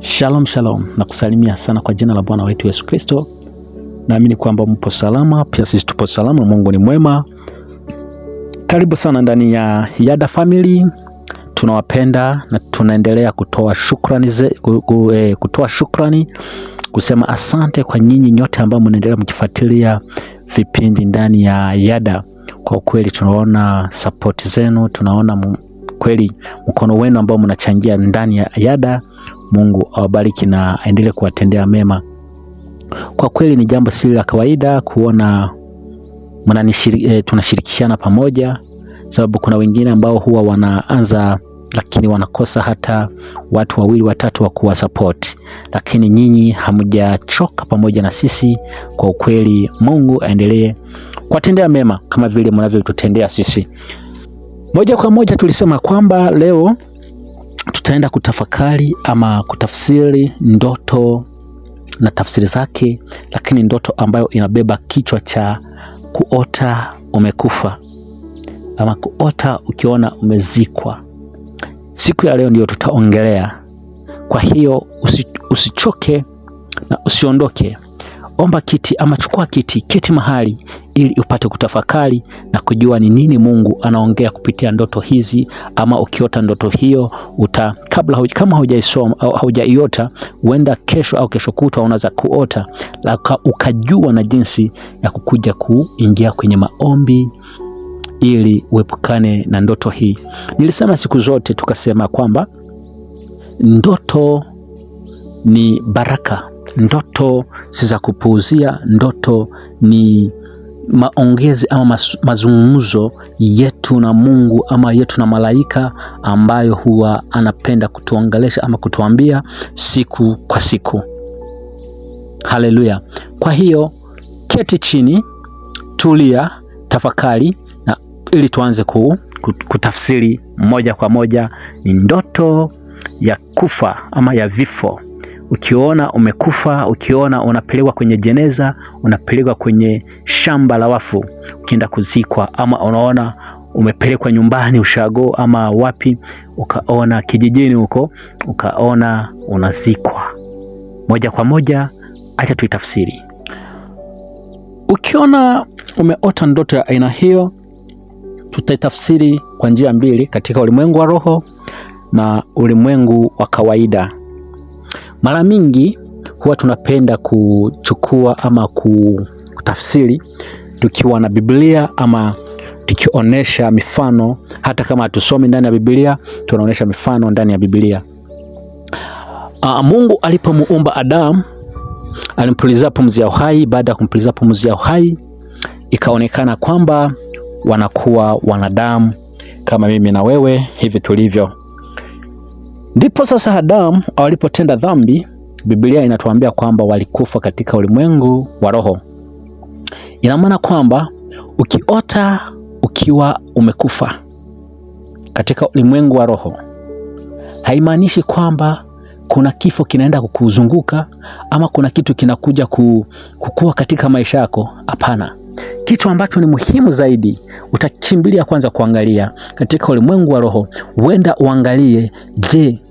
Shalom shalom, na kusalimia sana kwa jina la Bwana wetu Yesu Kristo. Naamini kwamba mpo salama, pia sisi tupo salama. Mungu ni mwema. Karibu sana ndani ya Yada Family. Tunawapenda na tunaendelea kutoa shukrani, kusema asante kwa nyinyi nyote ambao mnaendelea mkifuatilia vipindi ndani ya Yada. Kwa kweli tunaona support zenu, tunaona kweli mkono wenu ambao mnachangia ndani ya Yada. Mungu awabariki na aendelee kuwatendea mema. Kwa kweli ni jambo si la kawaida kuona tunashirikishana pamoja, sababu kuna wengine ambao huwa wanaanza lakini wanakosa hata watu wawili watatu wa kuwa support, lakini nyinyi hamjachoka pamoja na sisi. Kwa ukweli Mungu aendelee kuwatendea mema kama vile mnavyotutendea sisi. Moja kwa moja tulisema kwamba leo tutaenda kutafakari ama kutafsiri ndoto na tafsiri zake, lakini ndoto ambayo inabeba kichwa cha kuota umekufa ama kuota ukiona umezikwa. Siku ya leo ndio tutaongelea. Kwa hiyo usichoke na usiondoke. Omba kiti ama chukua kiti mahali ili upate kutafakari na kujua ni nini Mungu anaongea kupitia ndoto hizi. Ama ukiota ndoto hiyo kama hujaisoma au hujaiota, huenda kesho au kesho kutwa unaweza kuota ukajua na jinsi ya kukuja kuingia kwenye maombi ili uepukane na ndoto hii. Nilisema siku zote tukasema kwamba ndoto ni baraka. Ndoto si za kupuuzia. Ndoto ni maongezi ama mazungumzo yetu na Mungu ama yetu na malaika, ambayo huwa anapenda kutuongelesha ama kutuambia siku kwa siku. Haleluya. Kwa hiyo keti chini, tulia, tafakari na ili tuanze kutafsiri moja kwa moja. Ni ndoto ya kufa ama ya vifo. Ukiona umekufa, ukiona unapelekwa kwenye jeneza, unapelekwa kwenye shamba la wafu ukienda kuzikwa, ama unaona umepelekwa nyumbani ushago ama wapi, ukaona kijijini huko, ukaona unazikwa, moja kwa moja acha tuitafsiri. Ukiona umeota ndoto ya aina hiyo, tutaitafsiri kwa njia mbili, katika ulimwengu wa roho na ulimwengu wa kawaida. Mara mingi huwa tunapenda kuchukua ama kutafsiri tukiwa na Biblia ama tukionesha mifano. Hata kama hatusomi ndani ya Biblia, tunaonesha mifano ndani ya Biblia. Mungu alipomuumba Adamu, alimpulizia pumzi ya uhai. Baada ya kumpulizia pumzi ya uhai, ikaonekana kwamba wanakuwa wanadamu kama mimi na wewe hivi tulivyo. Ndipo sasa Adamu walipotenda dhambi, Biblia inatuambia kwamba walikufa katika ulimwengu wa roho. Ina maana kwamba ukiota ukiwa umekufa katika ulimwengu wa roho, haimaanishi kwamba kuna kifo kinaenda kukuzunguka ama kuna kitu kinakuja kukua katika maisha yako. Hapana. Kitu ambacho ni muhimu zaidi, utakimbilia kwanza kuangalia katika ulimwengu wa roho. Huenda uangalie, je,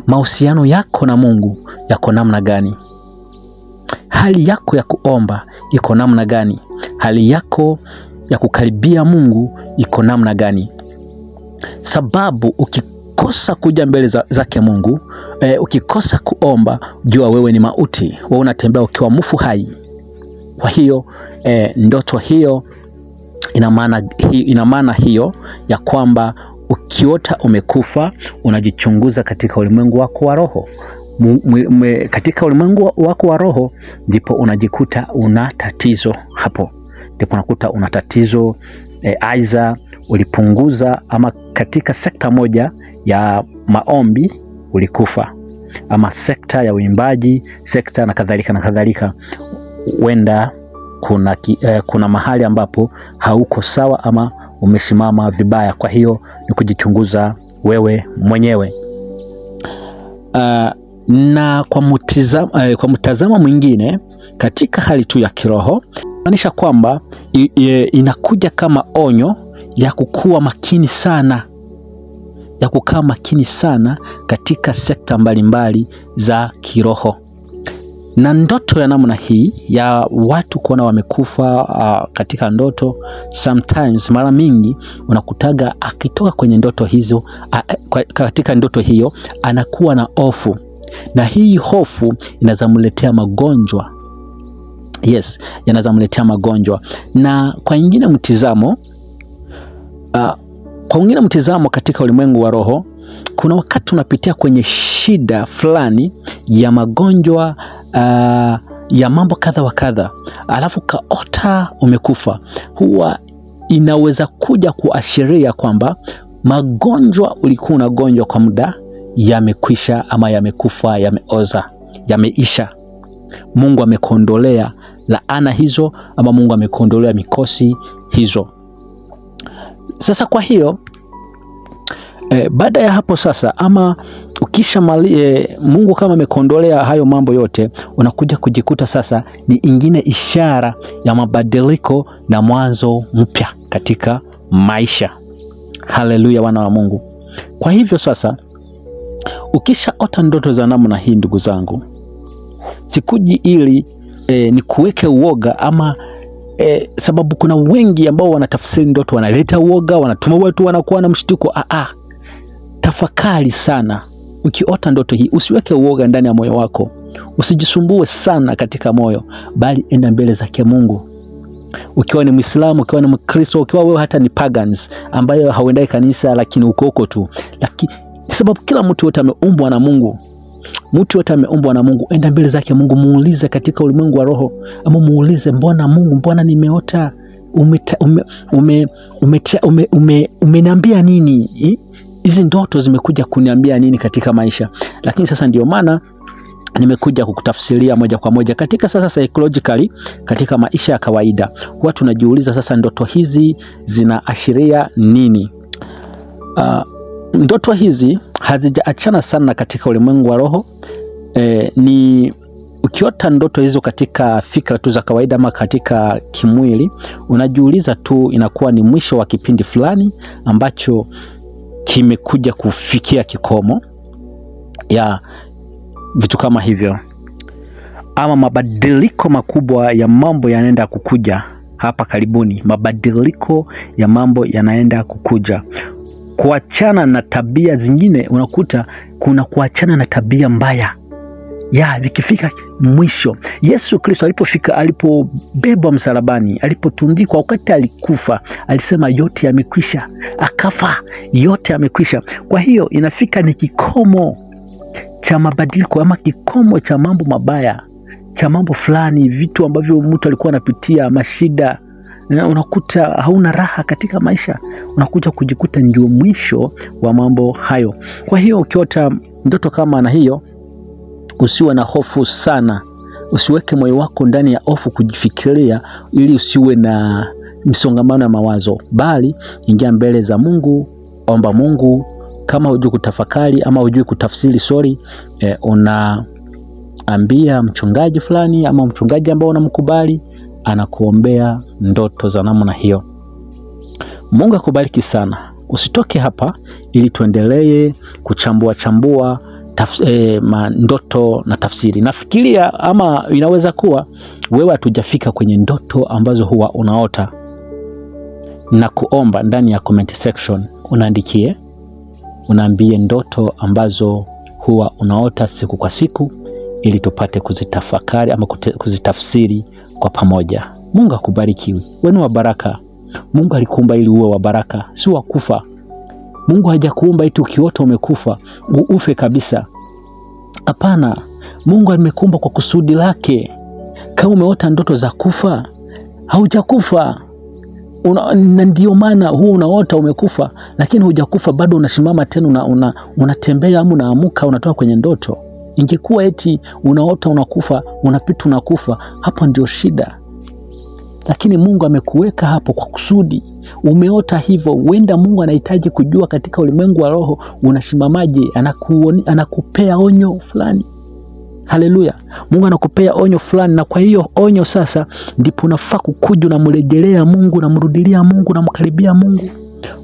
mahusiano yako na Mungu yako namna gani? Hali yako ya kuomba iko namna gani? Hali yako ya kukaribia Mungu iko namna gani? Sababu ukikosa kuja mbele zake Mungu, ukikosa kuomba, jua wewe ni mauti. Wewe unatembea ukiwa mfu hai. Kwa hiyo ndoto hiyo ina maana hiyo ya kwamba ukiota umekufa, unajichunguza katika ulimwengu wako wa roho. Katika ulimwengu wako wa roho ndipo unajikuta una tatizo. Hapo ndipo unakuta una tatizo, aidha ulipunguza ama katika sekta moja ya maombi ulikufa, ama sekta ya uimbaji, sekta na kadhalika. Wenda kuna mahali ambapo hauko sawa ama umesimama vibaya. Kwa hiyo ni kujichunguza wewe mwenyewe. Na kwa mtazamo mwingine, katika hali tu ya kiroho, maanisha kwamba inakuja kama onyo ya kukuwa makini sana ya kukaa makini sana katika sekta mbalimbali za kiroho. Na ndoto ya namna hii ya watu kuona wamekufa katika ndoto, sometimes mara mingi unakutaga akitoka kwenye ndoto hizo, katika ndoto hiyo anakuwa na hofu, na hii hofu inazamletea magonjwa. Yes, yanazamletea magonjwa. Na kwa ingine mtizamo katika ulimwengu wa roho, kuna wakati unapitia kwenye shida fulani ya magonjwa, ya mambo kadha wa kadha, alafu kaota umekufa, huwa inaweza kuja kuashiria kwamba magonjwa ulikuwa unagonjwa kwa muda yamekwisha, ama yamekufa, yameoza, yameisha. Mungu amekuondolea laana hizo, ama Mungu amekuondolea mikosi hizo. Sasa kwa hiyo baada ya hapo sasa, ama ukisha Mungu kama amekuondolea hayo mambo yote, unakuja kujikuta sasa ni ingine ishara ya mabadiliko na mwanzo mpya katika maisha. Haleluya, wana wa Mungu. Kwa hivyo sasa, ukishaota ndoto za namna hii, ndugu zangu, sikuji ili ni kuweke uoga, ama sababu kuna wengi ambao wanatafsiri ndoto, wanaleta uoga, wanatuma watu wanakuwa na mshtuko. Tafakari sana. Ukiota ndoto hii, usiweke uoga ndani ya moyo wako, usijisumbue sana katika moyo, bali enda mbele zake Mungu. Ukiwa ni Muislamu, ukiwa ni Mkristo, ukiwa wewe hata ni pagans ambayo hauendai kanisa, lakini uko huko tu, lakini sababu kila mtu yote ameumbwa na Mungu. Mtu yote ameumbwa na Mungu. Enda mbele zake Mungu, muulize katika ulimwengu wa roho, ama muulize, mbona Mungu, mbona nimeota, umeniambia nini? Hizi ndoto zimekuja kuniambia nini katika maisha? Lakini sasa ndio maana nimekuja kukutafsiria moja kwa moja katika sasa psychologically, katika maisha ya kawaida. Huwa tunajiuliza sasa, ndoto hizi zinaashiria nini? Ndoto hizi hazijaachana sana katika ulimwengu wa roho. Ni ukiota ndoto hizo katika fikra tu za kawaida, ama katika kimwili, unajiuliza tu, inakuwa ni mwisho wa kipindi fulani ambacho kimekuja kufikia kikomo, ya vitu kama hivyo, ama mabadiliko makubwa ya mambo yanaenda kukuja hapa karibuni. Mabadiliko ya mambo yanaenda kukuja, kuachana na tabia zingine. Unakuta kuna kuachana na tabia mbaya, vikifika mwisho. Yesu Kristo alipobebwa msalabani, alipotundikwa, wakati alikufa, alisema yote yamekwisha, akafa, yote yamekwisha. Kwa hiyo inafika ni kikomo cha mabadiliko, ama kikomo cha mambo mabaya, cha mambo fulani, vitu ambavyo mtu alikuwa anapitia, mashida, unakuta hauna raha katika maisha, unakuja kujikuta ndio mwisho wa mambo hayo. Kwa hiyo ukiota ndoto kama na hiyo, usiwe na hofu sana, usiweke moyo wako ndani ya hofu kujifikiria, ili usiwe na msongamano wa mawazo, bali ingia mbele za Mungu, omba Mungu. Kama hujui kutafakari ama hujui kutafsiri, unaambia mchungaji fulani, ama mchungaji ambao unamkubali, anakuombea ndoto za namna hiyo. Mungu akubariki sana. Usitoke hapa, ili tuendelee kuchambua ndoto na tafsiri. Nafikiria, ama inaweza kuwa wewe hatujafika kwenye ndoto ambazo huwa unaota, na kuomba ndani ya comment section unaandikie, unaambie ndoto ambazo huwa unaota siku kwa siku, ili tupate kuzitafakari ama kuzitafsiri kwa pamoja. Mungu akubariki. Wewe wa baraka. Mungu alikuumba ili uwe wa baraka, si wa kufa. Mungu hajakuumba eti ukiota umekufa ufe kabisa. Hapana, Mungu amekuumba kwa kusudi lake. Kama umeota ndoto za kufa, haujakufa. Na ndio maana huo unaota umekufa, lakini hujakufa, bado unasimama tena, unatembea, ama unaamuka, unatoka kwenye ndoto. Ingekuwa eti unaota unakufa, unapita unakufa, hapo ndio shida. Lakini Mungu amekuweka hapo kwa kusudi. Umeota hivyo, huenda Mungu anahitaji kujua katika ulimwengu wa roho unasimamaje, anakupea onyo fulani. Haleluya. Mungu anakupea onyo fulani, na kwa hiyo onyo sasa ndipo unafaa kukuja, unamrejelea Mungu, unamrudilia Mungu, unamkaribia Mungu.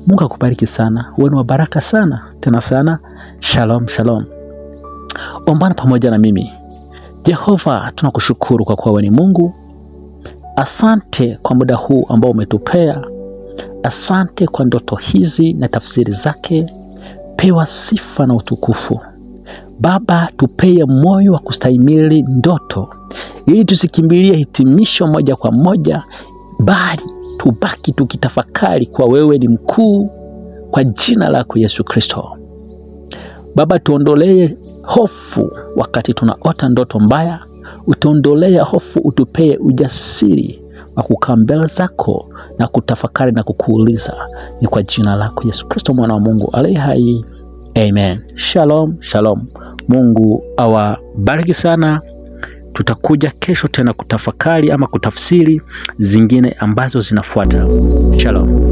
Mungu akubariki sana, uwe wa baraka sana tena sana. Shalom, shalom. Ombana pamoja na mimi. Jehova, tunakushukuru kwa kuwa wewe ni Mungu. Asante kwa muda huu ambao umetupea. Asante kwa ndoto hizi na tafsiri zake. Pewa sifa na utukufu. Baba, tupee moyo wa kustahimili ndoto, ili tusikimbilie hitimisho moja kwa moja, bali tubaki tukitafakari kwa wewe ni mkuu, kwa jina lako Yesu Kristo. Baba, tuondolee hofu wakati tunaota ndoto mbaya. Utuondolee hofu, utupee ujasiri wa kukaa mbele zako na kutafakari na kukuuliza. Ni kwa jina lako Yesu Kristo, mwana wa Mungu aliye hai. Amen. Shalom, shalom. Mungu awabariki sana. Tutakuja kesho tena kutafakari ama kutafsiri zingine ambazo zinafuata. Shalom.